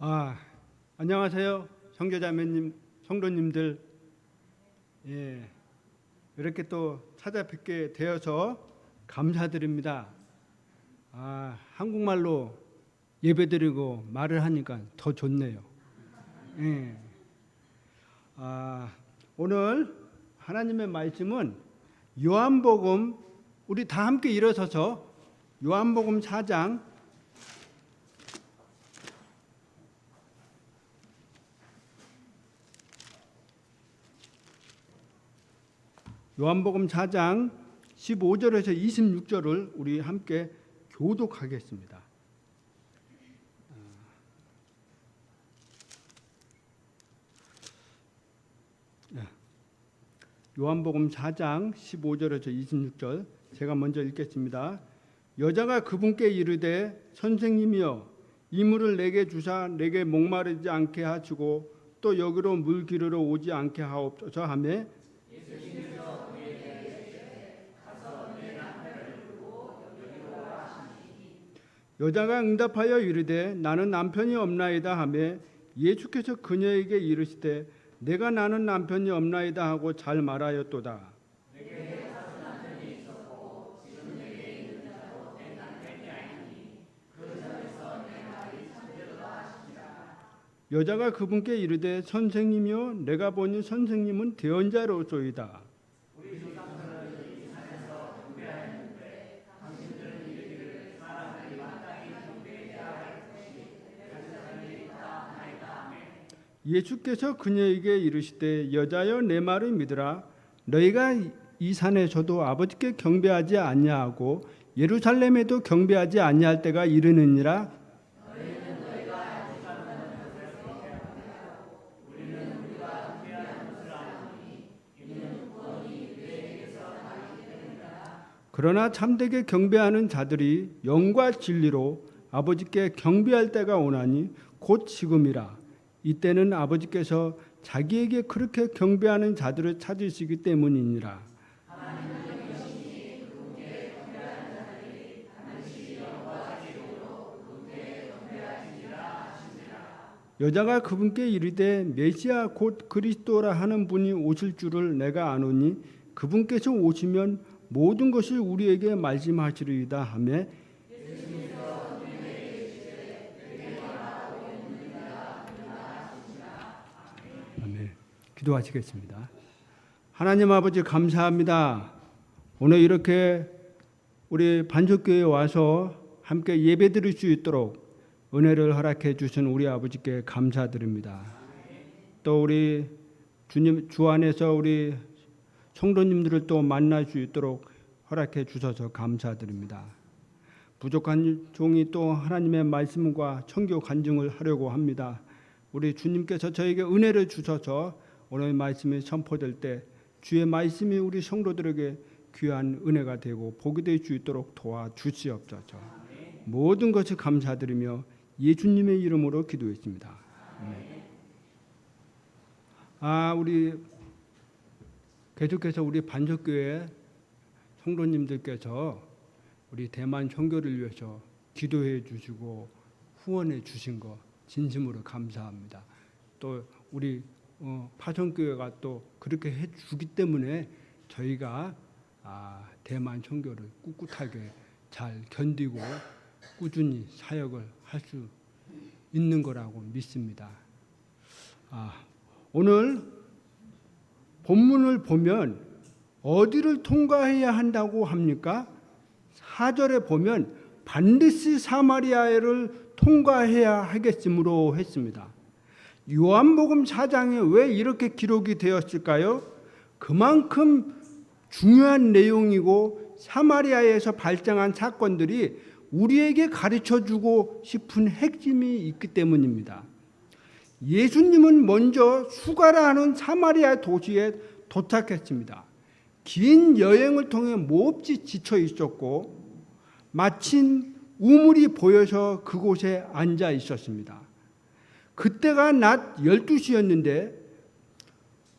아, 안녕하세요. 형제자매님, 성도님들. 예, 이렇게 또 찾아뵙게 되어서 감사드립니다. 한국말로 예배드리고 말을 하니까 더 좋네요. 예. 오늘 하나님의 말씀은 요한복음, 우리 다 함께 일어서서 요한복음 4장 요한복음 4장 15절에서 26절을 우리 함께 교독하겠습니다. 요한복음 4장 15절에서 26절 제가 먼저 읽겠습니다. 여자가 그분께 이르되 선생님이여 이 물을 내게 주사 내게 목마르지 않게 하시고 또 여기로 물 기르러 오지 않게 하옵소서 하매 여자가 응답하여 이르되 나는 남편이 없나이다 하매 예수께서 그녀에게 이르시되 내가 나는 남편이 없나이다 하고 잘 말하였도다. 여자가 그분께 이르되 선생님이여 내가 보니 선생님은 대언자로소이다. 예수께서 그녀에게 이르시되 여자여 내 말을 믿으라. 너희가 이 산에서도 아버지께 경배하지 아니하고 예루살렘에도 경배하지 아니할 때가 이르느니라. 그러나 참되게 경배하는 자들이 영과 진리로 아버지께 경배할 때가 오나니 곧 지금이라. 이때는 아버지께서 자기에게 그렇게 경배하는 자들을 찾으시기 때문이니라. 여자가 그분께 이르되 메시아 곧 그리스도라 하는 분이 오실 줄을 내가 아노니 그분께서 오시면 모든 것을 우리에게 말씀하시리이다 하며 기도하시겠습니다. 하나님 아버지 감사합니다. 오늘 이렇게 우리 반석교회에 와서 함께 예배드릴 수 있도록 은혜를 허락해 주신 우리 아버지께 감사드립니다. 또 우리 주님 주 안에서 우리 성도님들을 또 만날 수 있도록 허락해 주셔서 감사드립니다. 부족한 종이 또 하나님의 말씀과 청교 간증을 하려고 합니다. 우리 주님께서 저에게 은혜를 주셔서 오늘 말씀이 선포될 때 주의 말씀이 우리 성도들에게 귀한 은혜가 되고 복이 될 수 있도록 도와주시옵소서. 모든 것을 감사드리며 예수님의 이름으로 기도했습니다. 우리 계속해서 우리 반석교회 성도님들께서 우리 대만 선교를 위해서 기도해 주시고 후원해 주신 거 진심으로 감사합니다. 또 우리 파송교회가 또 그렇게 해주기 때문에 저희가 대만 선교를 꿋꿋하게 잘 견디고 꾸준히 사역을 할 수 있는 거라고 믿습니다. 오늘 본문을 보면 어디를 통과해야 한다고 합니까? 4절에 보면 반드시 사마리아를 통과해야 하겠으므로 했습니다. 요한복음 4장에 왜 이렇게 기록이 되었을까요? 그만큼 중요한 내용이고 사마리아에서 발생한 사건들이 우리에게 가르쳐주고 싶은 핵심이 있기 때문입니다. 예수님은 먼저 수가라 하는 사마리아 도시에 도착했습니다. 긴 여행을 통해 몹시 지쳐 있었고 마침 우물이 보여서 그곳에 앉아 있었습니다. 그때가 낮 12시였는데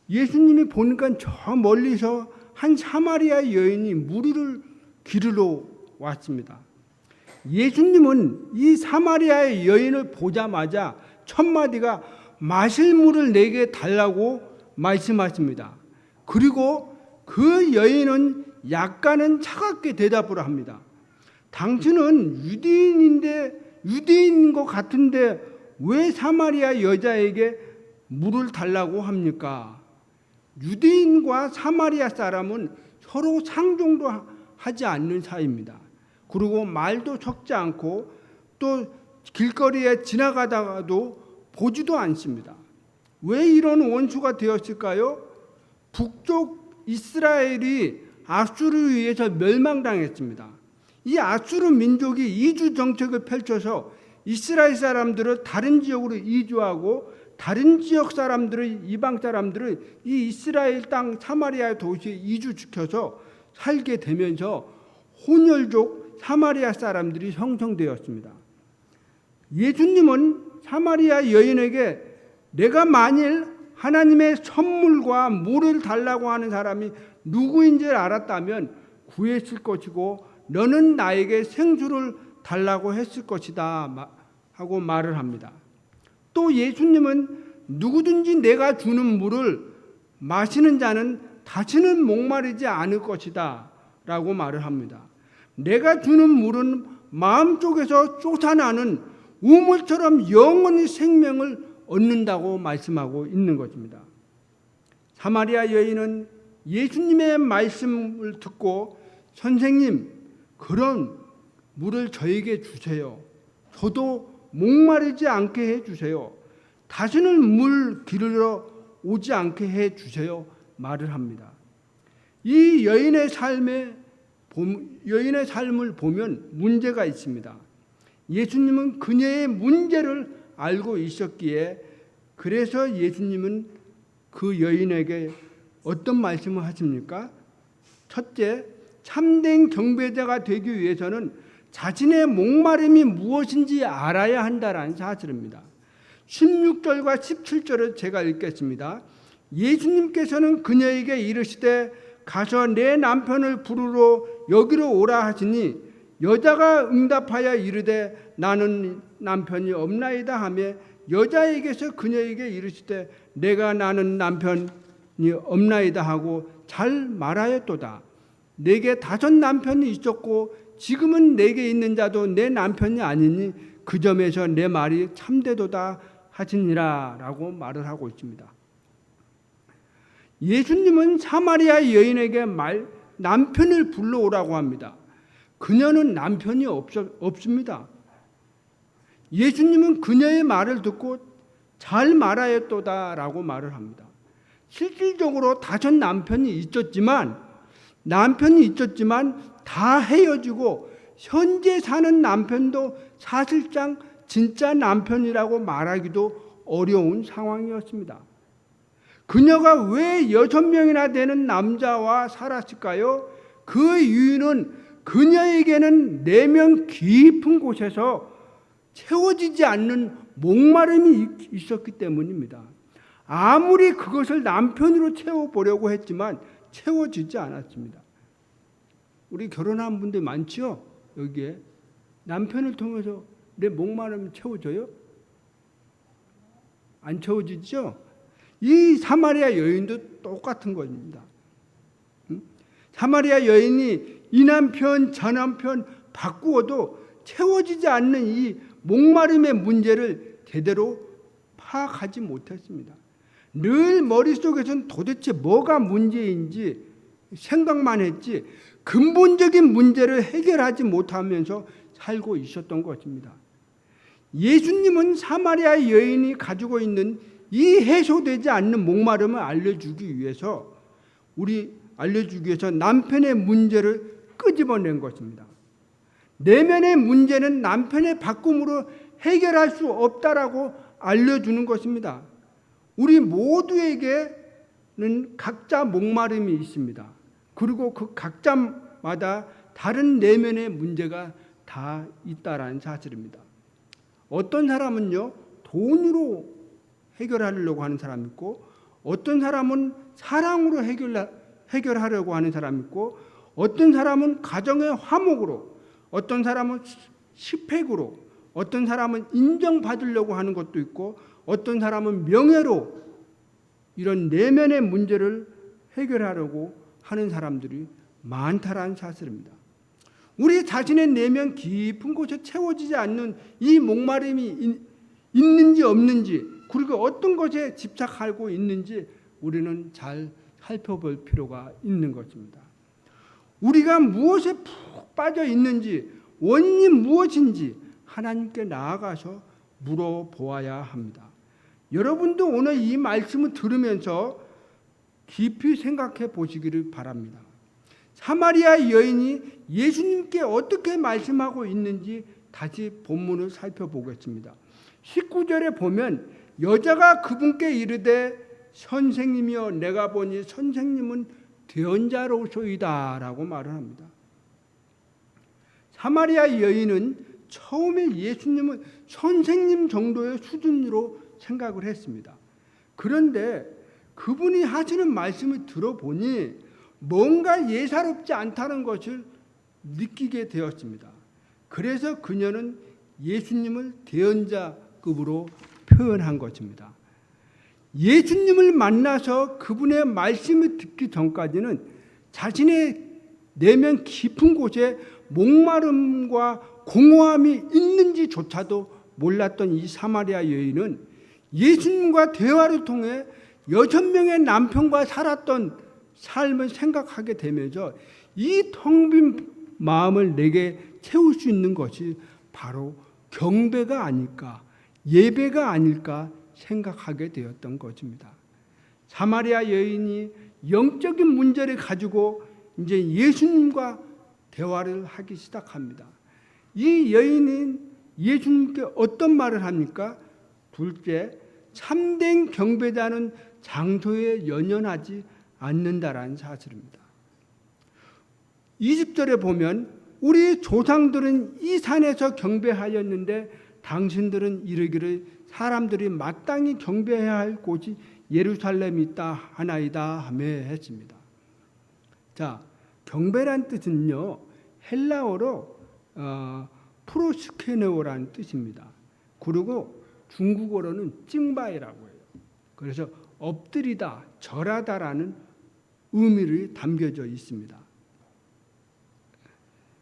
예수님이 보니까 저 멀리서 한 사마리아 여인이 물을 기르러 왔습니다. 예수님은 이 사마리아의 여인을 보자마자 첫 마디가 마실 물을 내게 달라고 말씀하십니다. 그리고 그 여인은 약간은 차갑게 대답을 합니다. 당신은 유대인인 것 같은데 왜 사마리아 여자에게 물을 달라고 합니까? 유대인과 사마리아 사람은 서로 상종도 하지 않는 사이입니다. 그리고 말도 섞지 않고 또 길거리에 지나가다가도 보지도 않습니다. 왜 이런 원수가 되었을까요? 북쪽 이스라엘이 아수르에 의해서 멸망당했습니다. 이 아수르 민족이 이주 정책을 펼쳐서 이스라엘 사람들을 다른 지역으로 이주하고 다른 지역 사람들을 이방 사람들을 이 이스라엘 땅 사마리아 도시에 이주시켜서 살게 되면서 혼혈족 사마리아 사람들이 형성되었습니다. 예수님은 사마리아 여인에게 내가 만일 하나님의 선물과 물을 달라고 하는 사람이 누구인지를 알았다면 구했을 것이고 너는 나에게 생수를 달라고 했을 것이다 하고 말을 합니다. 또 예수님은 누구든지 내가 주는 물을 마시는 자는 다시는 목마르지 않을 것이다 라고 말을 합니다. 내가 주는 물은 마음속에서 솟아나는 우물처럼 영원히 생명을 얻는다고 말씀하고 있는 것입니다. 사마리아 여인은 예수님의 말씀을 듣고 선생님, 그런 물을 저에게 주세요. 저도 목마르지 않게 해주세요. 다시는 물 기르러 오지 않게 해주세요. 말을 합니다. 이 여인의 삶을 보면 문제가 있습니다. 예수님은 그녀의 문제를 알고 있었기에 그래서 예수님은 그 여인에게 어떤 말씀을 하십니까? 첫째, 참된 경배자가 되기 위해서는 자신의 목마름이 무엇인지 알아야 한다라는 사실입니다. 16절과 17절을 제가 읽겠습니다. 예수님께서는 그녀에게 이르시되 가서 내 남편을 부르러 여기로 오라 하시니 여자가 응답하여 이르되 나는 남편이 없나이다 하며 여자에게서 그녀에게 이르시되 내가 나는 남편이 없나이다 하고 잘 말하였도다. 내게 5 남편이 있었고 지금은 내게 있는 자도 내 남편이 아니니 그 점에서 내 말이 참되도다 하시니라 라고 말을 하고 있습니다. 예수님은 사마리아 여인에게 남편을 불러오라고 합니다. 그녀는 남편이 없습니다. 예수님은 그녀의 말을 듣고 잘 말하였도다 라고 말을 합니다. 실질적으로 5 남편이 있었지만 다 헤어지고 현재 사는 남편도 사실상 진짜 남편이라고 말하기도 어려운 상황이었습니다. 그녀가 왜 6명이나 되는 남자와 살았을까요? 그 이유는 그녀에게는 내면 깊은 곳에서 채워지지 않는 목마름이 있었기 때문입니다. 아무리 그것을 남편으로 채워보려고 했지만 채워지지 않았습니다. 우리 결혼한 분들 많죠? 여기에 남편을 통해서 내 목마름이 채워져요? 안 채워지죠? 이 사마리아 여인도 똑같은 겁니다. 사마리아 여인이 이 남편 저 남편 바꾸어도 채워지지 않는 이 목마름의 문제를 제대로 파악하지 못했습니다. 늘 머릿속에서는 도대체 뭐가 문제인지 생각만 했지 근본적인 문제를 해결하지 못하면서 살고 있었던 것입니다. 예수님은 사마리아 여인이 가지고 있는 이 해소되지 않는 목마름을 알려주기 위해서 남편의 문제를 끄집어낸 것입니다. 내면의 문제는 남편의 바꿈으로 해결할 수 없다라고 알려주는 것입니다. 우리 모두에게는 각자 목마름이 있습니다. 그리고 그 각자마다 다른 내면의 문제가 다 있다라는 사실입니다. 어떤 사람은요, 돈으로 해결하려고 하는 사람이 있고, 어떤 사람은 사랑으로 해결하려고 하는 사람이 있고, 어떤 사람은 가정의 화목으로, 어떤 사람은 스펙으로, 어떤 사람은 인정받으려고 하는 것도 있고 어떤 사람은 명예로 이런 내면의 문제를 해결하려고 하는 사람들이 많다라는 사실입니다. 우리 자신의 내면 깊은 곳에 채워지지 않는 이 목마름이 있는지 없는지, 그리고 어떤 것에 집착하고 있는지 우리는 잘 살펴볼 필요가 있는 것입니다. 우리가 무엇에 푹 빠져 있는지, 원인이 무엇인지 하나님께 나아가서 물어보아야 합니다. 여러분도 오늘 이 말씀을 들으면서 깊이 생각해 보시기를 바랍니다. 사마리아 여인이 예수님께 어떻게 말씀하고 있는지 다시 본문을 살펴보겠습니다. 19절에 보면 여자가 그분께 이르되 선생님이여 내가 보니 선생님은 대언자로소이다 라고 말을 합니다. 사마리아 여인은 처음에 예수님은 선생님 정도의 수준으로 생각을 했습니다. 그런데 그분이 하시는 말씀을 들어보니 뭔가 예사롭지 않다는 것을 느끼게 되었습니다. 그래서 그녀는 예수님을 대언자급으로 표현한 것입니다. 예수님을 만나서 그분의 말씀을 듣기 전까지는 자신의 내면 깊은 곳에 목마름과 공허함이 있는지조차도 몰랐던 이 사마리아 여인은 예수님과 대화를 통해 6명의 남편과 살았던 삶을 생각하게 되면서 이 텅 빈 마음을 내게 채울 수 있는 것이 바로 경배가 아닐까, 예배가 아닐까 생각하게 되었던 것입니다. 사마리아 여인이 영적인 문제를 가지고 이제 예수님과 대화를 하기 시작합니다. 이 여인은 예수님께 어떤 말을 합니까? 둘째, 참된 경배자는 장소에 연연하지 않는다라는 사실입니다. 20절에 보면 우리 조상들은 이 산에서 경배하였는데 당신들은 이르기를 사람들이 마땅히 경배해야 할 곳이 예루살렘이 있다 하나이다 하며 했습니다. 자, 경배란 뜻은요 헬라어로 프로스케네오라는 뜻입니다. 그리고 중국어로는 찡바이라고 해요. 그래서 엎드리다, 절하다라는 의미를 담겨져 있습니다.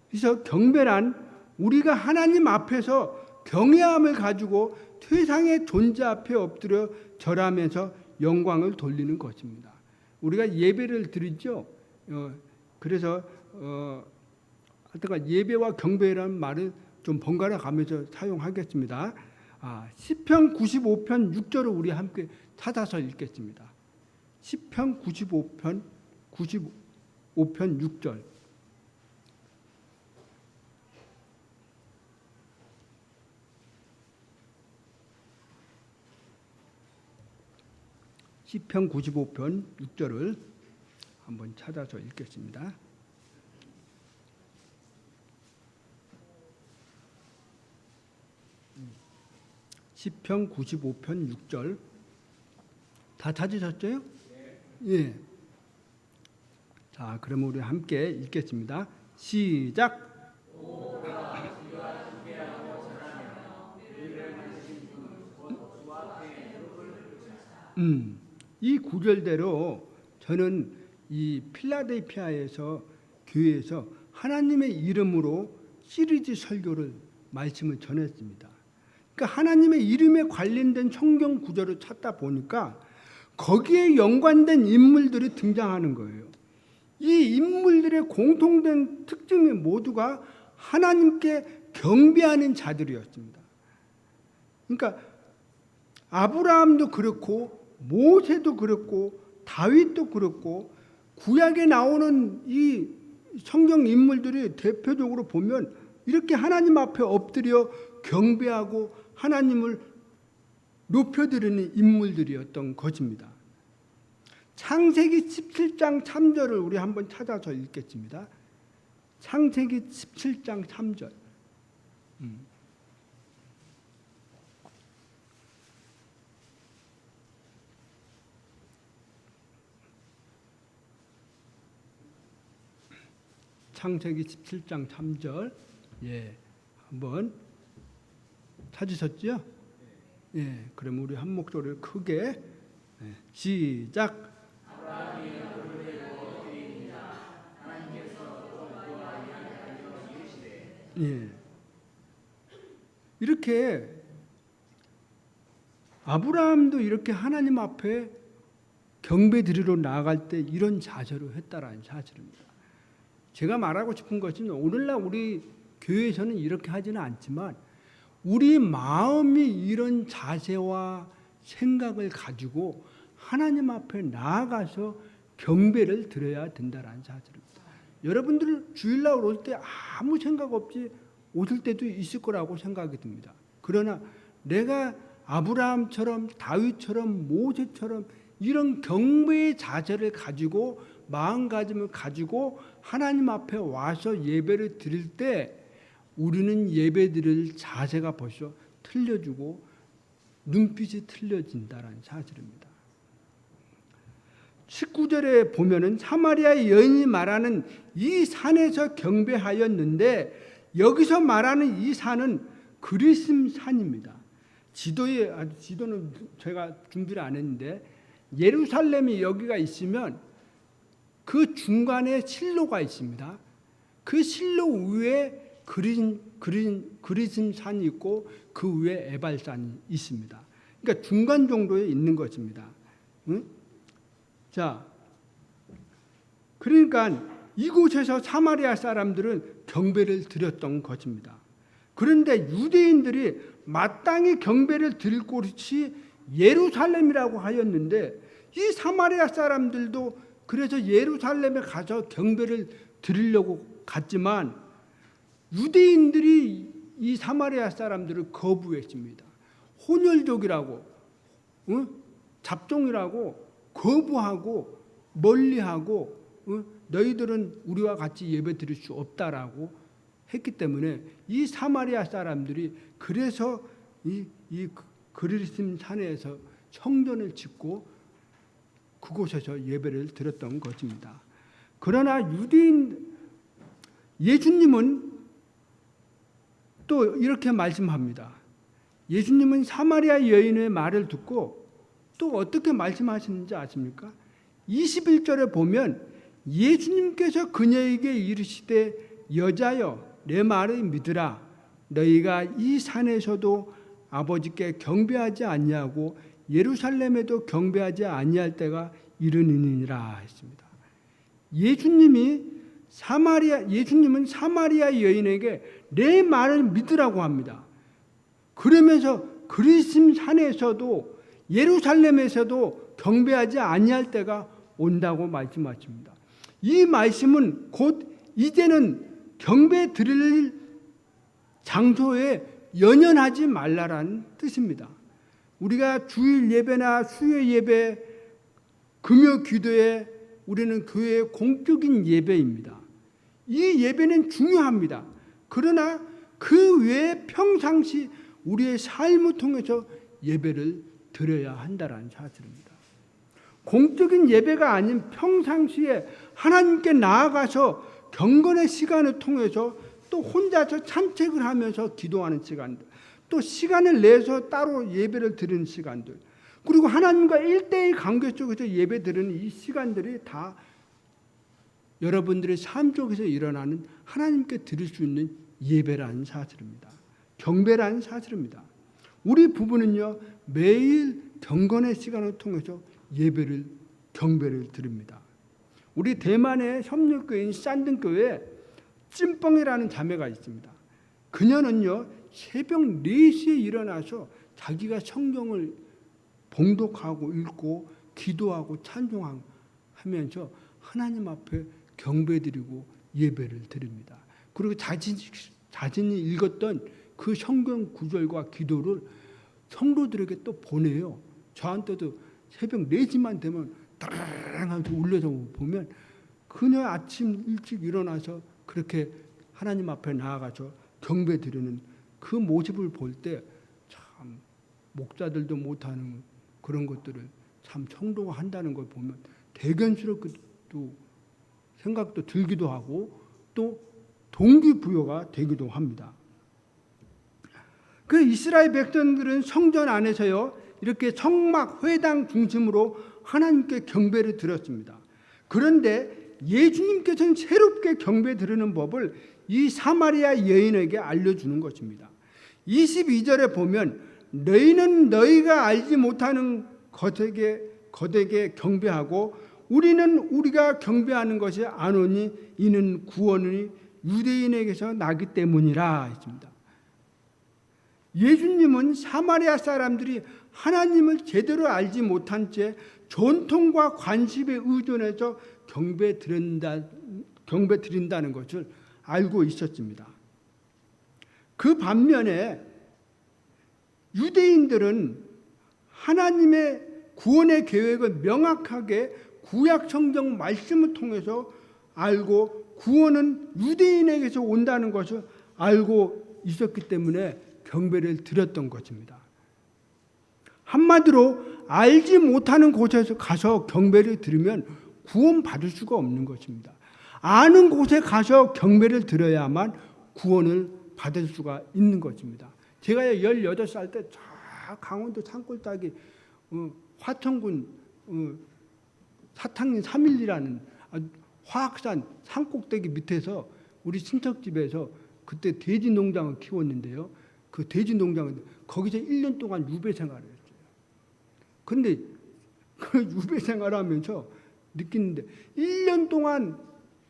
그래서 경배란 우리가 하나님 앞에서 경외함을 가지고 세상의 존재 앞에 엎드려 절하면서 영광을 돌리는 것입니다. 우리가 예배를 드리죠. 그래서 하여튼 예배와 경배라는 말을 좀 번갈아 가면서 사용하겠습니다. 시편 95편 6절을 우리 함께 찾아서 읽겠습니다. 시편 95편 6절. 시편 95편 6절을 한번 찾아서 읽겠습니다. 시편 95편 6절 다 찾으셨죠? 예. 자, 그럼 우리 함께 읽겠습니다. 시작. 이 구절대로 저는 이 필라델피아에서 교회에서 하나님의 이름으로 시리즈 설교를 말씀을 전했습니다. 그러니까 하나님의 이름에 관련된 성경 구절을 찾다 보니까 거기에 연관된 인물들이 등장하는 거예요. 이 인물들의 공통된 특징이 모두가 하나님께 경배하는 자들이었습니다. 그러니까 아브라함도 그렇고 모세도 그렇고 다윗도 그렇고 구약에 나오는 이 성경 인물들이 대표적으로 보면 이렇게 하나님 앞에 엎드려 경배하고 하나님을 높여드리는 인물들이었던 것입니다. 창세기 17장 3절을 우리 한번 찾아서 읽겠습니다. 창세기 17장 3절. 창세기 17장 3절. 예, 한번 찾으셨죠? 예, 그럼 우리 한 목소리를 크게 시작. 예. 이렇게 아브라함도 이렇게 하나님 앞에 경배 드리러 나아갈 때 이런 자세로 했다라는 사실입니다. 제가 말하고 싶은 것은 오늘날 우리 교회에서는 이렇게 하지는 않지만 우리 마음이 이런 자세와 생각을 가지고 하나님 앞에 나아가서 경배를 드려야 된다라는 사실입니다. 여러분들 주일날 올 때 아무 생각 없이 오실 때도 있을 거라고 생각이 듭니다. 그러나 내가 아브라함처럼 다윗처럼 모세처럼 이런 경배의 자세를 가지고 마음가짐을 가지고 하나님 앞에 와서 예배를 드릴 때 우리는 예배 드릴 자세가 벌써 틀려지고 눈빛이 틀려진다는 사실입니다. 19절에 보면은 사마리아 여인이 말하는 이 산에서 경배하였는데 여기서 말하는 이 산은 그리심 산입니다. 지도는 제가 준비를 안 했는데 예루살렘이 여기가 있으면 그 중간에 실로가 있습니다. 그 실로 위에 그리심 산이 있고 그 위에 에발산이 있습니다. 그러니까 중간 정도에 있는 것입니다. 응? 자, 그러니까 이곳에서 사마리아 사람들은 경배를 드렸던 것입니다. 그런데 유대인들이 마땅히 경배를 드릴 곳이 예루살렘이라고 하였는데 이 사마리아 사람들도 그래서 예루살렘에 가서 경배를 드리려고 갔지만 유대인들이 이 사마리아 사람들을 거부했습니다. 혼혈족이라고, 잡종이라고 거부하고 멀리하고 너희들은 우리와 같이 예배 드릴 수 없다라고 했기 때문에 이 사마리아 사람들이 그래서 이 그리심 산에서 성전을 짓고 그곳에서 예배를 드렸던 것입니다. 그러나 예수님은 또 이렇게 말씀합니다. 예수님은 사마리아 여인의 말을 듣고 또 어떻게 말씀하시는지 아십니까? 21절에 보면 예수님께서 그녀에게 이르시되 여자여 내 말을 믿으라 너희가 이 산에서도 아버지께 경배하지 아니하고 예루살렘에도 경배하지 아니할 때가 이르느니라 했습니다. 예수님은 사마리아 여인에게 내 말을 믿으라고 합니다. 그러면서 그리심 산에서도 예루살렘에서도 경배하지 아니할 때가 온다고 말씀하십니다. 이 말씀은 곧 이제는 경배 드릴 장소에 연연하지 말라라는 뜻입니다. 우리가 주일 예배나 수요 예배, 금요 기도에 우리는 교회의 공적인 예배입니다. 이 예배는 중요합니다. 그러나 그 외에 평상시 우리의 삶을 통해서 예배를 드려야 한다는 사실입니다. 공적인 예배가 아닌 평상시에 하나님께 나아가서 경건의 시간을 통해서 또 혼자서 산책을 하면서 기도하는 시간들, 또 시간을 내서 따로 예배를 드리는 시간들, 그리고 하나님과 1대1 관계 속에서 예배 드리는 이 시간들이 다 여러분들의 삶 속에서 일어나는 하나님께 드릴 수 있는 예배라는 사실입니다. 경배라는 사실입니다. 우리 부부는요 매일 경건의 시간을 통해서 경배를 드립니다. 우리 대만의 협력교회인 산등교회에 찐뻥이라는 자매가 있습니다. 그녀는요 새벽 4시에 일어나서 자기가 성경을 봉독하고 읽고 기도하고 찬송하면서 하나님 앞에 경배드리고 예배를 드립니다. 그리고 자신이 읽었던 그 성경 구절과 기도를 성도들에게 또 보내요. 저한테도 새벽 4시만 되면 따라랑 하면서 울려서 보면 그녀 아침 일찍 일어나서 그렇게 하나님 앞에 나아가서 경배드리는 그 모습을 볼 때 참 목사들도 못하는 그런 것들을 참 성도가 한다는 걸 보면 대견스럽기도 생각도 들기도 하고 또 동기부여가 되기도 합니다. 그 이스라엘 백성들은 성전 안에서요 이렇게 성막 회당 중심으로 하나님께 경배를 드렸습니다. 그런데 예수님께서는 새롭게 경배 드리는 법을 이 사마리아 여인에게 알려주는 것입니다. 22절에 보면 너희는 너희가 알지 못하는 것에게 경배하고 우리는 우리가 경배하는 것이 아노니 이는 구원이 유대인에게서 나기 때문이라 했습니다. 예수님은 사마리아 사람들이 하나님을 제대로 알지 못한 채 전통과 관습에 의존해서 경배 드린다는 것을 알고 있었습니다. 그 반면에 유대인들은 하나님의 구원의 계획을 명확하게 구약 성경 말씀을 통해서 알고 구원은 유대인에게서 온다는 것을 알고 있었기 때문에 경배를 드렸던 것입니다. 한마디로 알지 못하는 곳에서 가서 경배를 드리면 구원받을 수가 없는 것입니다. 아는 곳에 가서 경배를 드려야만 구원을 받을 수가 있는 것입니다. 제가 18살 때 저 강원도 산골짜기 화천군 사탕리 3일리라는 화학산 산꼭대기 밑에서 우리 친척 집에서 그때 돼지 농장을 키웠는데요. 그 돼지 농장은 거기서 1년 동안 유배 생활을 했어요. 근데 그 유배 생활하면서 느끼는데 1년 동안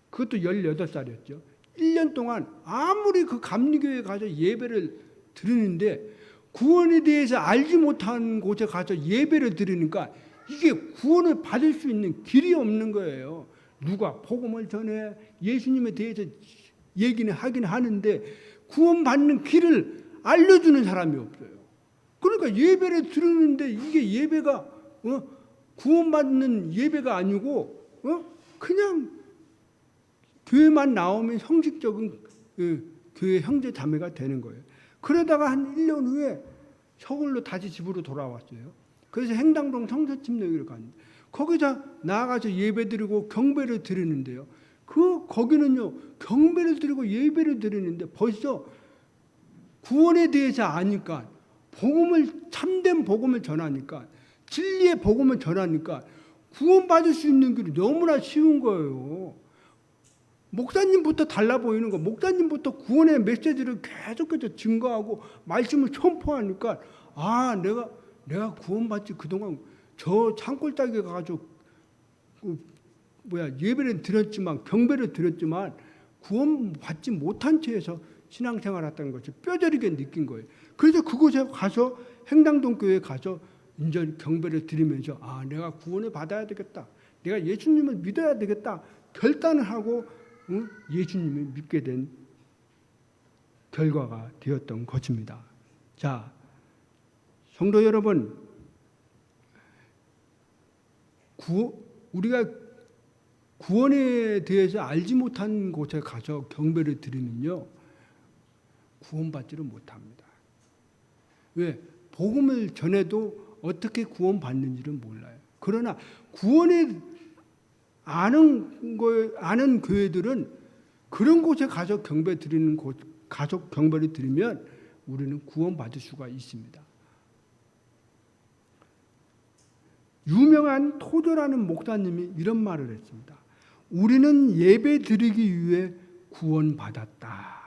그것도 18살이었죠. 1년 동안 아무리 그 감리교회에 가서 예배를 드리는데 구원에 대해서 알지 못한 곳에 가서 예배를 드리니까 이게 구원을 받을 수 있는 길이 없는 거예요. 누가 복음을 전해 예수님에 대해서 얘기는 하긴 하는데 구원받는 길을 알려주는 사람이 없어요. 그러니까 예배를 드리는데 이게 예배가 구원받는 예배가 아니고 그냥 교회만 나오면 형식적인 교회 형제 자매가 되는 거예요. 그러다가 한 1년 후에 서울로 다시 집으로 돌아왔어요. 그래서 행당동 성서침례교회를 갔는데 거기서 나아가서 예배드리고 경배를 드리는데요. 거기는요 경배를 드리고 예배를 드리는데 벌써 구원에 대해서 아니까 참된 복음을 전하니까 진리의 복음을 전하니까 구원받을 수 있는 길이 너무나 쉬운 거예요. 목사님부터 달라 보이는 거, 목사님부터 구원의 메시지를 계속해서 증거하고 말씀을 선포하니까 내가 구원받지 그동안 저 산골짜기에 가가지고 예배를 드렸지만 경배를 드렸지만 구원받지 못한 채에서 신앙생활했다는 것을 뼈저리게 느낀 거예요. 그래서 그곳에 가서 행당동 교회에 가서 이제 경배를 드리면서 내가 구원을 받아야 되겠다. 내가 예수님을 믿어야 되겠다. 결단을 하고 예수님을 믿게 된 결과가 되었던 것입니다. 자, 성도 여러분, 우리가 구원에 대해서 알지 못한 곳에 가서 경배를 드리면요 구원받지를 못합니다. 왜? 복음을 전해도 어떻게 구원받는지를 몰라요. 그러나 구원에 아는 교회들은 그런 곳에 가서 경배를 드리면 우리는 구원받을 수가 있습니다. 유명한 토저라는 목사님이 이런 말을 했습니다. 우리는 예배 드리기 위해 구원받았다.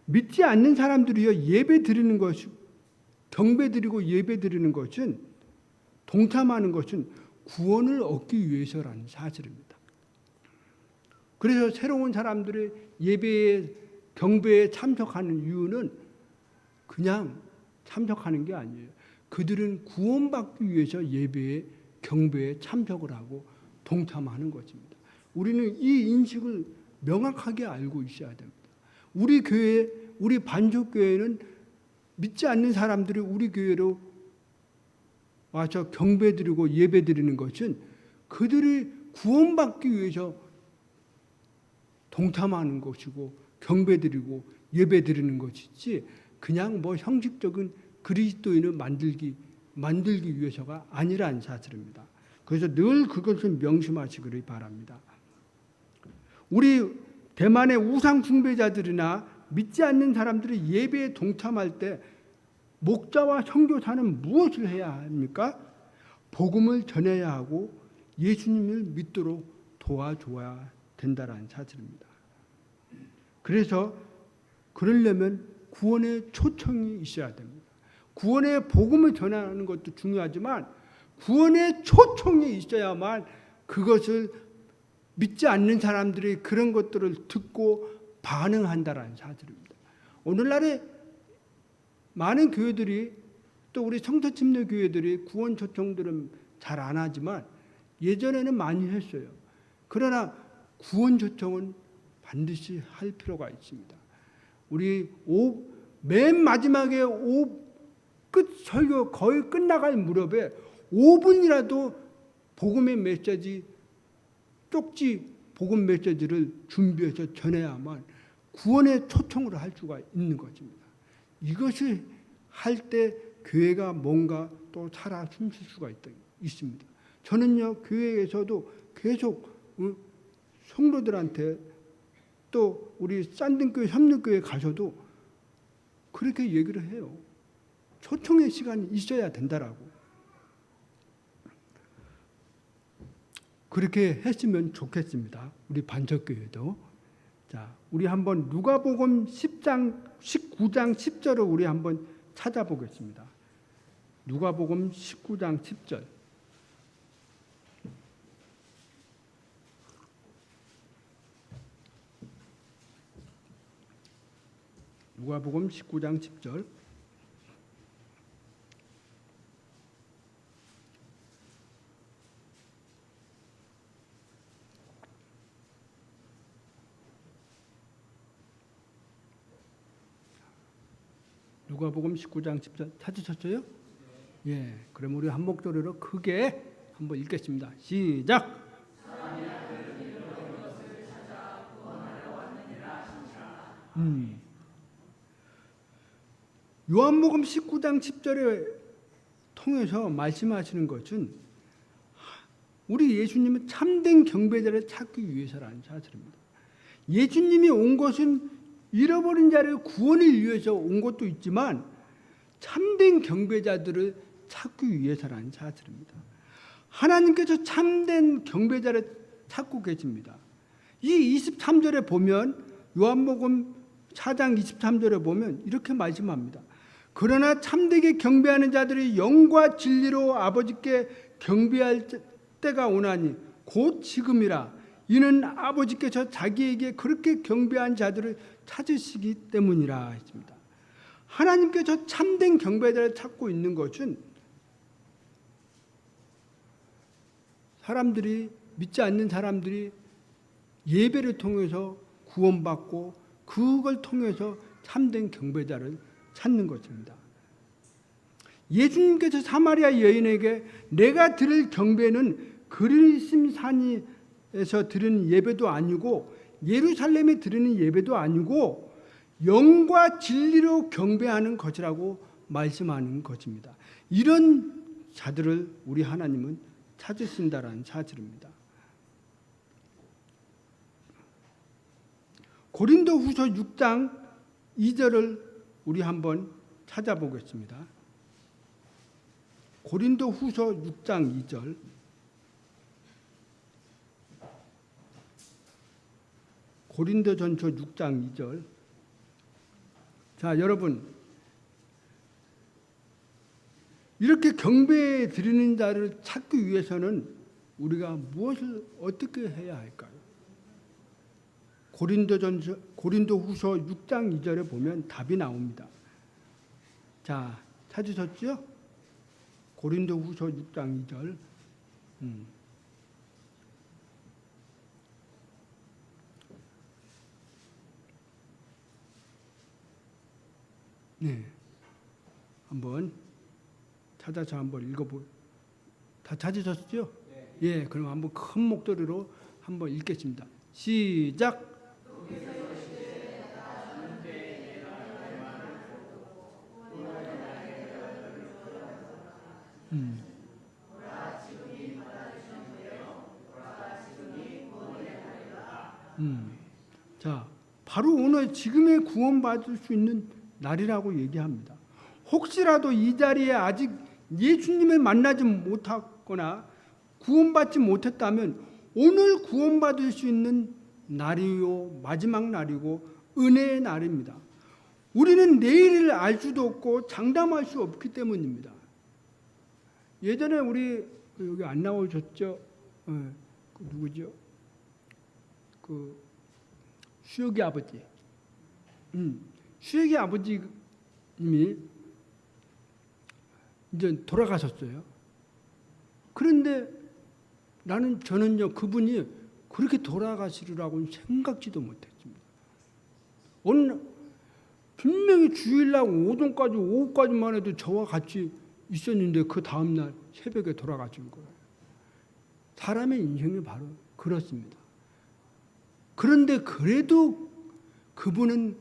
믿지 않는 사람들이요 예배 드리는 것이 경배 드리고 예배 드리는 것은 동참하는 것은 구원을 얻기 위해서라는 사실입니다. 그래서 새로운 사람들이 예배에 경배에 참석하는 이유는 그냥 참석하는 게 아니에요. 그들은 구원받기 위해서 예배에 경배에 참석을 하고 동참하는 것입니다. 우리는 이 인식을 명확하게 알고 있어야 됩니다. 우리 교회, 우리 반석교회는 믿지 않는 사람들이 우리 교회로 와서 경배드리고 예배드리는 것은 그들이 구원받기 위해서 동참하는 것이고 경배드리고 예배드리는 것이지 그냥 형식적인 그리스도인을 만들기 위해서가 아니라는 사실입니다. 그래서 늘 그것을 명심하시기를 바랍니다. 우리 대만의 우상 숭배자들이나 믿지 않는 사람들이 예배에 동참할 때 목자와 선교사는 무엇을 해야 합니까? 복음을 전해야 하고 예수님을 믿도록 도와줘야 된다는 사실입니다. 그래서 그러려면 구원의 초청이 있어야 됩니다. 구원의 복음을 전하는 것도 중요하지만 구원의 초청이 있어야만 그것을 믿지 않는 사람들이 그런 것들을 듣고 반응한다는 사실입니다. 오늘날에 많은 교회들이 또 우리 성서침례 교회들이 구원 초청들은 잘 안 하지만 예전에는 많이 했어요. 그러나 구원 초청은 반드시 할 필요가 있습니다. 우리 맨 마지막에 끝 설교 거의 끝나갈 무렵에 5분이라도 복음의 메시지 쪽지 복음 메시지를 준비해서 전해야만 구원의 초청을 할 수가 있는 것입니다. 이것을 할 때 교회가 뭔가 또 살아 숨쉴 수가 있습니다. 저는요 교회에서도 계속 성도들한테 또 우리 쌍등교회 협력교회 가서도 그렇게 얘기를 해요. 초청의 시간이 있어야 된다라고. 그렇게 했으면 좋겠습니다. 우리 반석교회도. 자, 우리 한번 누가복음 19장 10절을 우리 한번 찾아보겠습니다. 누가복음 19장 10절. 누가복음 19장 10절. 누가복음 19장 10절 찾으셨어요? 예. 그럼 우리 한 목소리로 크게 한번 읽겠습니다. 시작. 요한복음 19장 10절에 통해서 말씀하시는 것은 우리 예수님은 참된 경배자를 찾기 위해서라는 사실입니다. 예수님이 온 것은 잃어버린 자를 구원을 위해서 온 것도 있지만 참된 경배자들을 찾기 위해서라는 사실입니다. 하나님께서 참된 경배자를 찾고 계십니다. 이 23절에 보면 요한복음 4장 23절에 보면 이렇게 말씀합니다. 그러나 참되게 경배하는 자들이 영과 진리로 아버지께 경배할 때가 오나니 곧 지금이라. 이는 아버지께서 자기에게 그렇게 경배한 자들을 찾으시기 때문이라 했습니다. 하나님께서 참된 경배자를 찾고 있는 것은 사람들이 믿지 않는 사람들이 예배를 통해서 구원받고 그걸 통해서 참된 경배자를 찾는 것입니다. 예수님께서 사마리아 여인에게 내가 드릴 경배는 그리심산에서 드리는 예배도 아니고 예루살렘에 드리는 예배도 아니고 영과 진리로 경배하는 것이라고 말씀하는 것입니다. 이런 자들을 우리 하나님은 찾으신다라는 사실입니다. 고린도후서 6장 2절을 우리 한번 찾아보겠습니다. 고린도후서 6장 2절. 고린도전서 6장 2절. 자, 여러분, 이렇게 경배 드리는 자를 찾기 위해서는 우리가 무엇을 어떻게 해야 할까요? 고린도후서 6장 2절에 보면 답이 나옵니다. 자, 찾으셨죠? 고린도후서 6장 2절. 네, 한번 찾아서 한번 다 찾으셨죠? 네. 예, 그럼 한번 큰 목소리로 한번 읽겠습니다. 시작. 자, 바로 오늘 지금의 구원받을 수 있는 날이라고 얘기합니다. 혹시라도 이 자리에 아직 예수님을 만나지 못하거나 구원받지 못했다면 오늘 구원받을 수 있는 날이요, 마지막 날이고 은혜의 날입니다. 우리는 내일을 알 수도 없고 장담할 수 없기 때문입니다. 예전에 우리 여기 안 나오셨죠? 누구죠? 수혁이 아버지. 수혁이 아버지님이 이제 돌아가셨어요. 그런데 저는요, 그분이 그렇게 돌아가시리라고는 생각지도 못했습니다. 분명히 주일날 오후까지만 해도 저와 같이 있었는데 그 다음날 새벽에 돌아가신 거예요. 사람의 인생이 바로 그렇습니다. 그런데 그래도 그분은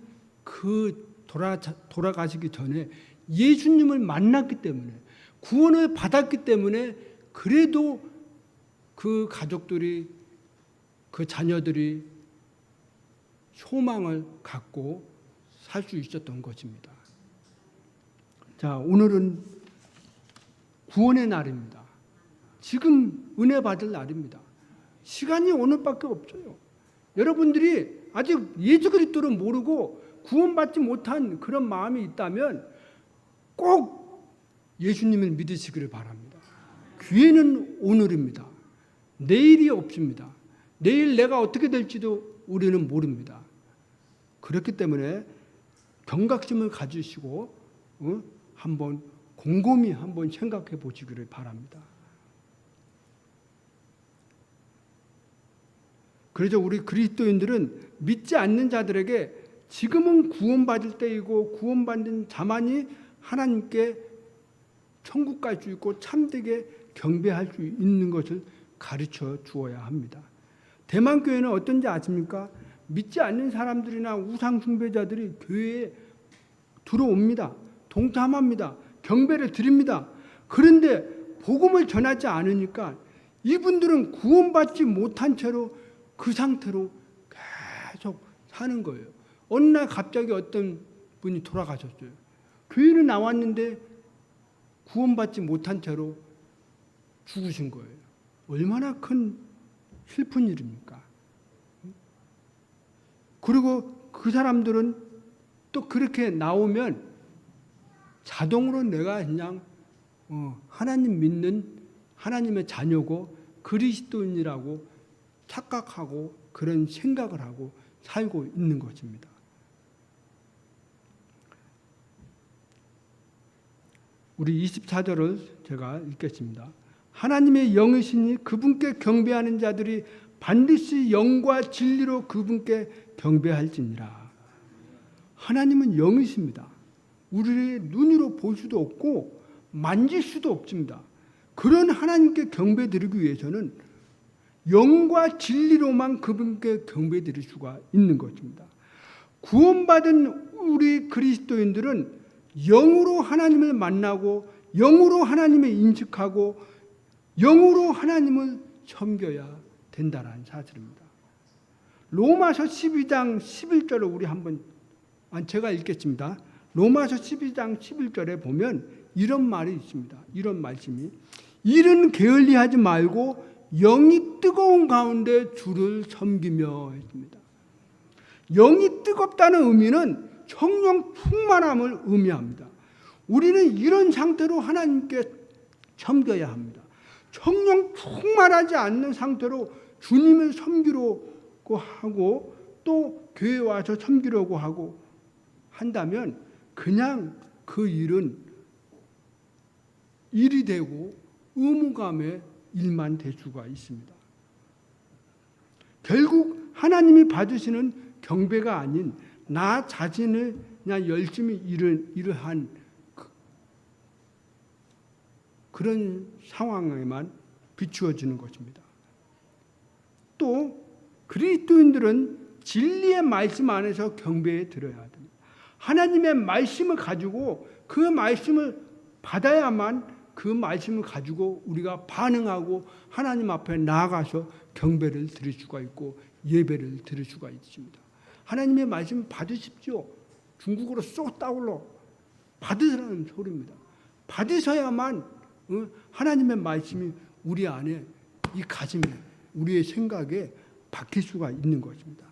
돌아가시기 전에 예수님을 만났기 때문에 구원을 받았기 때문에 그래도 그 가족들이 그 자녀들이 소망을 갖고 살 수 있었던 것입니다. 자, 오늘은 구원의 날입니다. 지금 은혜 받을 날입니다. 시간이 오늘밖에 없어요. 여러분들이 아직 예수 그리스도를 모르고 구원받지 못한 그런 마음이 있다면 꼭 예수님을 믿으시기를 바랍니다. 기회는 오늘입니다. 내일이 없습니다. 내일 내가 어떻게 될지도 우리는 모릅니다. 그렇기 때문에 경각심을 가지시고 한번 곰곰이 한번 생각해 보시기를 바랍니다. 그래서 우리 그리스도인들은 믿지 않는 자들에게 지금은 구원받을 때이고 구원받는 자만이 하나님께 천국 갈 수 있고 참되게 경배할 수 있는 것을 가르쳐 주어야 합니다. 대만 교회는 어떤지 아십니까? 믿지 않는 사람들이나 우상 숭배자들이 교회에 들어옵니다. 동참합니다. 경배를 드립니다. 그런데 복음을 전하지 않으니까 이분들은 구원받지 못한 채로 그 상태로 계속 사는 거예요. 어느 날 갑자기 어떤 분이 돌아가셨어요. 교회는 나왔는데 구원받지 못한 채로 죽으신 거예요. 얼마나 큰 슬픈 일입니까? 그리고 그 사람들은 또 그렇게 나오면 자동으로 내가 그냥 하나님 믿는 하나님의 자녀고 그리스도인이라고 착각하고 그런 생각을 하고 살고 있는 것입니다. 우리 24절을 제가 읽겠습니다. 하나님의 영이시니 그분께 경배하는 자들이 반드시 영과 진리로 그분께 경배할지니라. 하나님은 영이십니다. 우리의 눈으로 볼 수도 없고 만질 수도 없습니다. 그런 하나님께 경배드리기 위해서는 영과 진리로만 그분께 경배드릴 수가 있는 것입니다. 구원받은 우리 그리스도인들은 영으로 하나님을 만나고 영으로 하나님을 인식하고 영으로 하나님을 섬겨야 된다는 사실입니다. 로마서 12장 11절을 우리 한번 제가 읽겠습니다. 로마서 12장 11절에 보면 이런 말이 있습니다. 이런 말씀이 일은 게을리하지 말고 영이 뜨거운 가운데 주를 섬기며 했습니다. 영이 뜨겁다는 의미는 성령 충만함을 의미합니다. 우리는 이런 상태로 하나님께 섬겨야 합니다. 성령 충만하지 않는 상태로 주님을 섬기려고 하고 또 교회 와서 섬기려고 하고 한다면 그냥 그 일은 일이 되고 의무감의 일만 될 수가 있습니다. 결국 하나님이 받으시는 경배가 아닌 나 자신을 그냥 열심히 일을 한 그런 상황에만 비추어지는 것입니다. 또 그리스도인들은 진리의 말씀 안에서 경배에 들어야 됩니다. 하나님의 말씀을 가지고 그 말씀을 받아야만 그 말씀을 가지고 우리가 반응하고 하나님 앞에 나아가서 경배를 드릴 수가 있고 예배를 드릴 수가 있습니다. 하나님의 말씀 받으십시오. 중국어로 쏙 따올러 받으라는 소리입니다. 받으셔야만 하나님의 말씀이 우리 안에 이 가슴에 우리의 생각에 박힐 수가 있는 것입니다.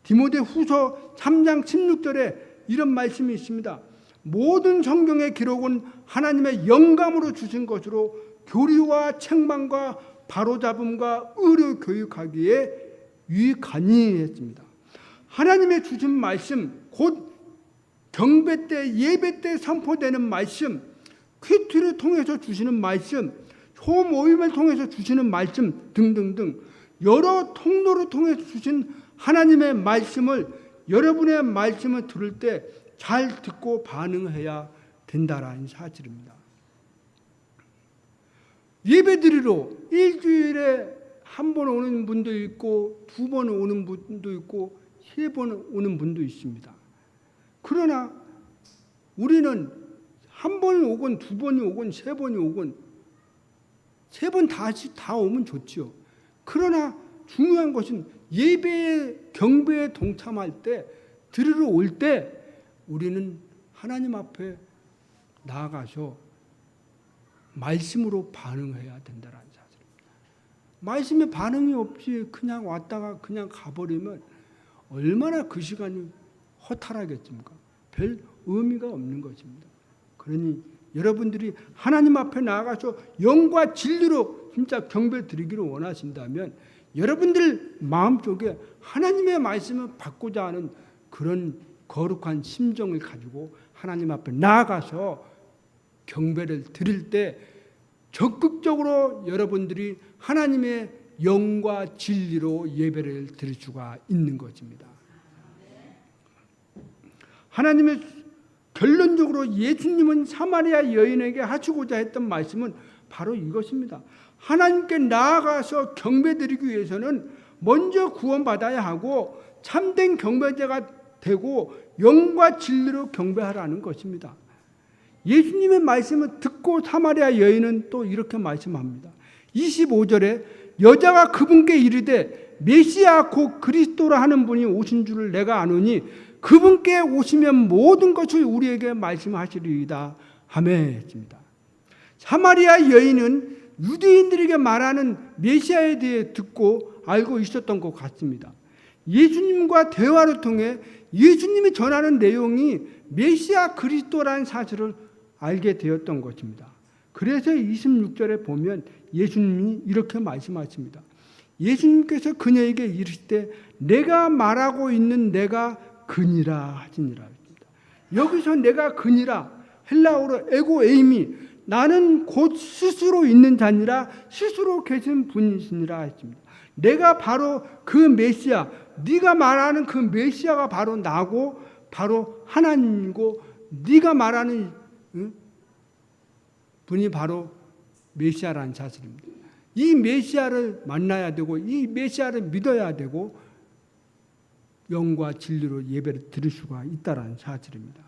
디모데후서 3장 16절에 이런 말씀이 있습니다. 모든 성경의 기록은 하나님의 영감으로 주신 것으로 교리와 책망과 바로잡음과 의로 교육하기에 유익하니 했습니다. 하나님의 주신 말씀, 곧 경배 때 예배 때 선포되는 말씀, 퀴트를 통해서 주시는 말씀, 소모임을 통해서 주시는 말씀 등등등 여러 통로를 통해서 주신 하나님의 말씀을 여러분의 말씀을 들을 때 잘 듣고 반응해야 된다라는 사실입니다. 예배드리러 일주일에 한 번 오는 분도 있고 2번 오는 분도 있고 3번 오는 분도 있습니다. 그러나 우리는 한 번이 오건 2번이 오건 3번이 오건 3번 다시 다 오면 좋지요. 그러나 중요한 것은 예배에 경배에 동참할 때 들으러 올 때 우리는 하나님 앞에 나아가서 말씀으로 반응해야 된다는 사실입니다. 말씀에 반응이 없이 그냥 왔다가 그냥 가버리면 얼마나 그 시간이 허탈하겠습니까? 별 의미가 없는 것입니다. 그러니 여러분들이 하나님 앞에 나아가서 영과 진리로 진짜 경배 드리기를 원하신다면 여러분들 마음속에 하나님의 말씀을 받고자 하는 그런 거룩한 심정을 가지고 하나님 앞에 나아가서 경배를 드릴 때 적극적으로 여러분들이 하나님의 영과 진리로 예배를 드릴 수가 있는 것입니다. 하나님의 결론적으로 예수님은 사마리아 여인에게 하시고자 했던 말씀은 바로 이것입니다. 하나님께 나아가서 경배드리기 위해서는 먼저 구원받아야 하고 참된 경배자가 되고 영과 진리로 경배하라는 것입니다. 예수님의 말씀을 듣고 사마리아 여인은 또 이렇게 말씀합니다. 25절에 여자가 그분께 이르되 메시아 곧 그리스도라 하는 분이 오신 줄을 내가 아노니 그분께 오시면 모든 것을 우리에게 말씀하시리이다 하며 했습니다. 사마리아 여인은 유대인들에게 말하는 메시아에 대해 듣고 알고 있었던 것 같습니다. 예수님과 대화를 통해 예수님이 전하는 내용이 메시아 그리스도라는 사실을 알게 되었던 것입니다. 그래서 26절에 보면 예수님이 이렇게 말씀하십니다. 예수님께서 그녀에게 이르시되 내가 말하고 있는 내가 그니라 하시니라. 여기서 내가 그니라 헬라어로 에고 에이미 나는 곧 스스로 있는 자니라 스스로 계신 분이시니라 했습니다. 내가 바로 그 메시아, 네가 말하는 그 메시아가 바로 나고 바로 하나님이고 네가 말하는 분이 바로 메시아라는 사실입니다. 이 메시아를 만나야 되고 이 메시아를 믿어야 되고 영과 진리로 예배를 드릴 수가 있다라는 사실입니다.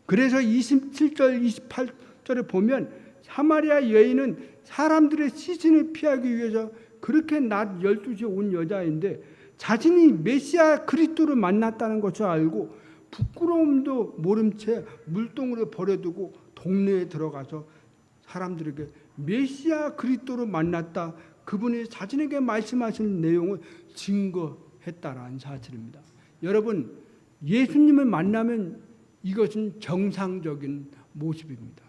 그래서 27절, 28절에 보면 사마리아 여인은 사람들의 시선을 피하기 위해서 그렇게 낮 12시에 온 여자인데 자신이 메시아 그리스도를 만났다는 것을 알고 부끄러움도 모른 채 물동으로 버려두고 동네에 들어가서 사람들에게 메시아 그리스도를 만났다. 그분이 자신에게 말씀하신 내용을 증거했다라는 사실입니다. 여러분, 예수님을 만나면 이것은 정상적인 모습입니다.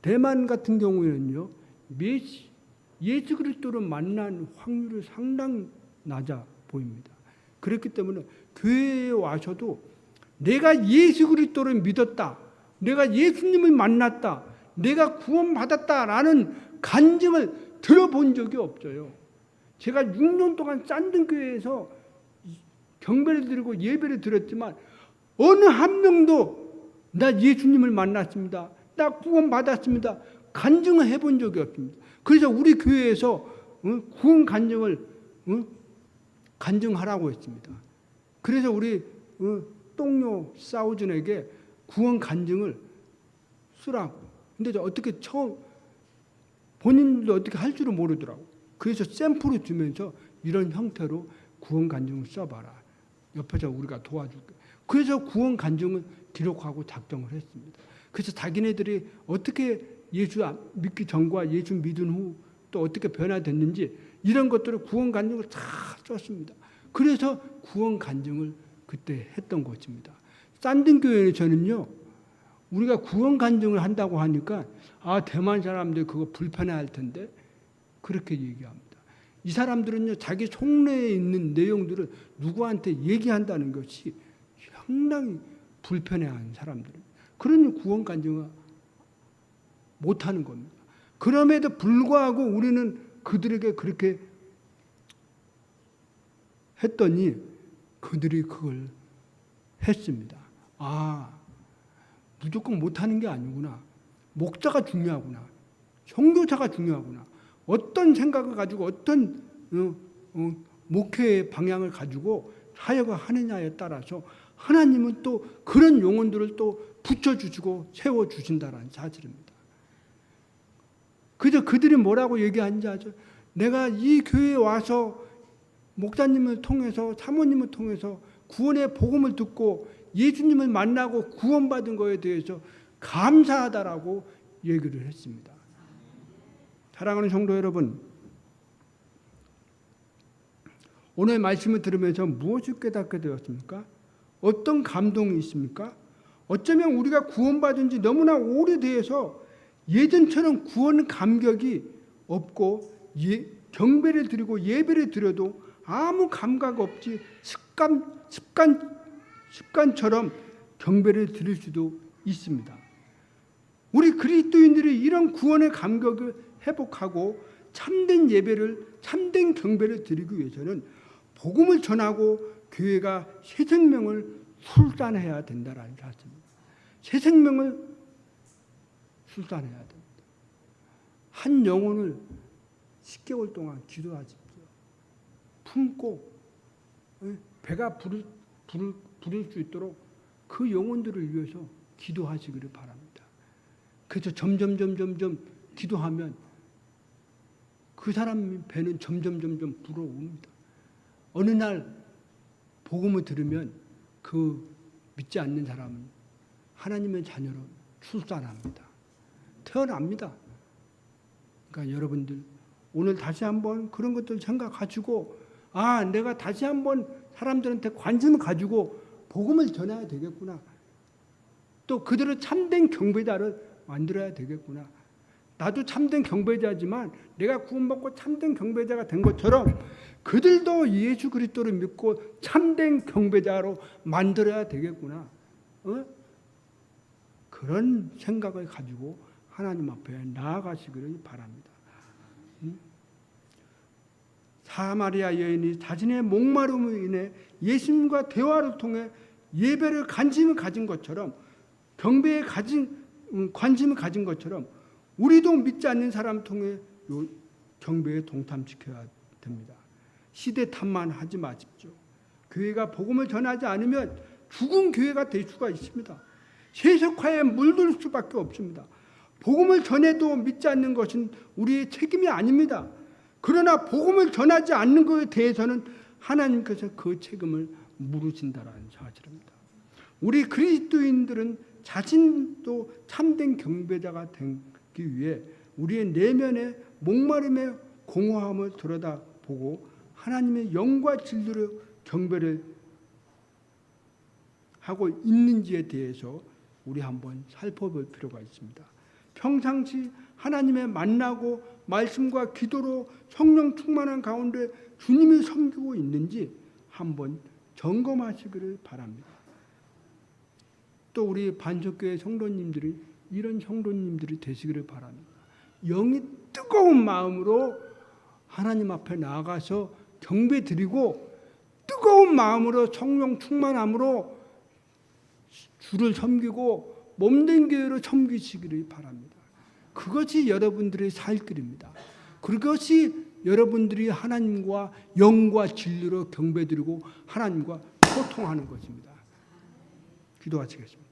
대만 같은 경우에는요, 예수 그리스도를 만난 확률이 상당히 낮아 보입니다. 그렇기 때문에 교회에 와서도 내가 예수 그리스도를 믿었다, 내가 예수님을 만났다, 내가 구원받았다라는 간증을 들어본 적이 없어요. 제가 6년 동안 짠등교회에서 경배를 드리고 예배를 드렸지만 어느 한 명도 나 예수님을 만났습니다, 나 구원받았습니다 간증을 해본 적이 없습니다. 그래서 우리 교회에서 구원 간증을 간증하라고 했습니다. 그래서 우리 동료 사우준에게 구원 간증을 쓰라고. 근데 어떻게 처음 본인도 어떻게 할 줄을 모르더라고. 그래서 샘플을 주면서 이런 형태로 구원 간증을 써봐라. 옆에서 우리가 도와줄게. 그래서 구원 간증을 기록하고 작성을 했습니다. 그래서 자기네들이 어떻게 예수 믿기 전과 예수 믿은 후 또 어떻게 변화됐는지 이런 것들을 구원 간증을 다 썼습니다. 그래서 구원 간증을 그때 했던 것입니다. 쌍등교회에서는요, 우리가 구원 간증을 한다고 하니까 대만 사람들 그거 불편해할 텐데 그렇게 얘기합니다. 이 사람들은요, 자기 속내에 있는 내용들을 누구한테 얘기한다는 것이 상당히 불편해하는 사람들입니다. 그러니 구원 간증을 못하는 겁니다. 그럼에도 불구하고 우리는 그들에게 그렇게 했더니 그들이 그걸 했습니다. 무조건 못하는 게 아니구나. 목자가 중요하구나. 선교사가 중요하구나. 어떤 생각을 가지고 어떤 목회의 방향을 가지고 사역을 하느냐에 따라서 하나님은 또 그런 영혼들을 또 붙여주시고 세워주신다는 사실입니다. 그저 그들이 뭐라고 얘기하는지 아죠? 내가 이 교회에 와서 목사님을 통해서 사모님을 통해서 구원의 복음을 듣고 예수님을 만나고 구원받은 것에 대해서 감사하다라고 얘기를 했습니다. 사랑하는 성도 여러분, 오늘 말씀을 들으면서 무엇을 깨닫게 되었습니까? 어떤 감동이 있습니까? 어쩌면 우리가 구원받은 지 너무나 오래돼서 예전처럼 구원 감격이 없고 경배를 드리고 예배를 드려도 아무 감각 없이 습관처럼 경배를 드릴 수도 있습니다. 우리 그리스도인들이 이런 구원의 감격을 회복하고 참된 예배를, 참된 경배를 드리기 위해서는 복음을 전하고 교회가 새 생명을 출산해야 된다는 사실입니다. 새 생명을 출산해야 됩니다. 한 영혼을 10개월 동안 기도하십시오. 품고 배가 부를 수 있도록 그 영혼들을 위해서 기도하시기를 바랍니다. 그래서 점점 기도하면 그 사람 배는 점점 불어옵니다. 어느 날 복음을 들으면 그 믿지 않는 사람은 하나님의 자녀로 출산합니다. 태어납니다. 그러니까 여러분들 오늘 다시 한번 그런 것들 생각하시고 내가 다시 한번 사람들한테 관심을 가지고 복음을 전해야 되겠구나. 또 그들을 참된 경배자를 만들어야 되겠구나. 나도 참된 경배자지만 내가 구원받고 참된 경배자가 된 것처럼 그들도 예수 그리스도를 믿고 참된 경배자로 만들어야 되겠구나. 그런 생각을 가지고 하나님 앞에 나아가시기를 바랍니다. 사마리아 여인이 자신의 목마름으로 인해 예수님과 대화를 통해 예배를 관심을 가진 것처럼 경배에 관심을 가진 것처럼 우리도 믿지 않는 사람 통해 경배에 동참시켜야 됩니다. 시대 탓만 하지 마십시오. 교회가 복음을 전하지 않으면 죽은 교회가 될 수가 있습니다. 세속화에 물들 수밖에 없습니다. 복음을 전해도 믿지 않는 것은 우리의 책임이 아닙니다. 그러나 복음을 전하지 않는 것에 대해서는 하나님께서 그 책임을 물으신다는 사실입니다. 우리 그리스도인들은 자신도 참된 경배자가 되기 위해 우리의 내면의 목마름의 공허함을 들여다보고 하나님의 영과 진리로 경배를 하고 있는지에 대해서 우리 한번 살펴볼 필요가 있습니다. 평상시 하나님의 만나고 말씀과 기도로 성령 충만한 가운데 주님을 섬기고 있는지 한번 점검하시기를 바랍니다. 또 우리 반석교회 성도님들이 이런 성도님들이 되시기를 바랍니다. 영이 뜨거운 마음으로 하나님 앞에 나아가서 경배 드리고 뜨거운 마음으로 성령 충만함으로 주를 섬기고 몸된 교회로 섬기시기를 바랍니다. 그것이 여러분들의 살 길입니다. 그것이 여러분들이 하나님과 영과 진리로 경배드리고 하나님과 소통하는 것입니다. 기도하시겠습니다.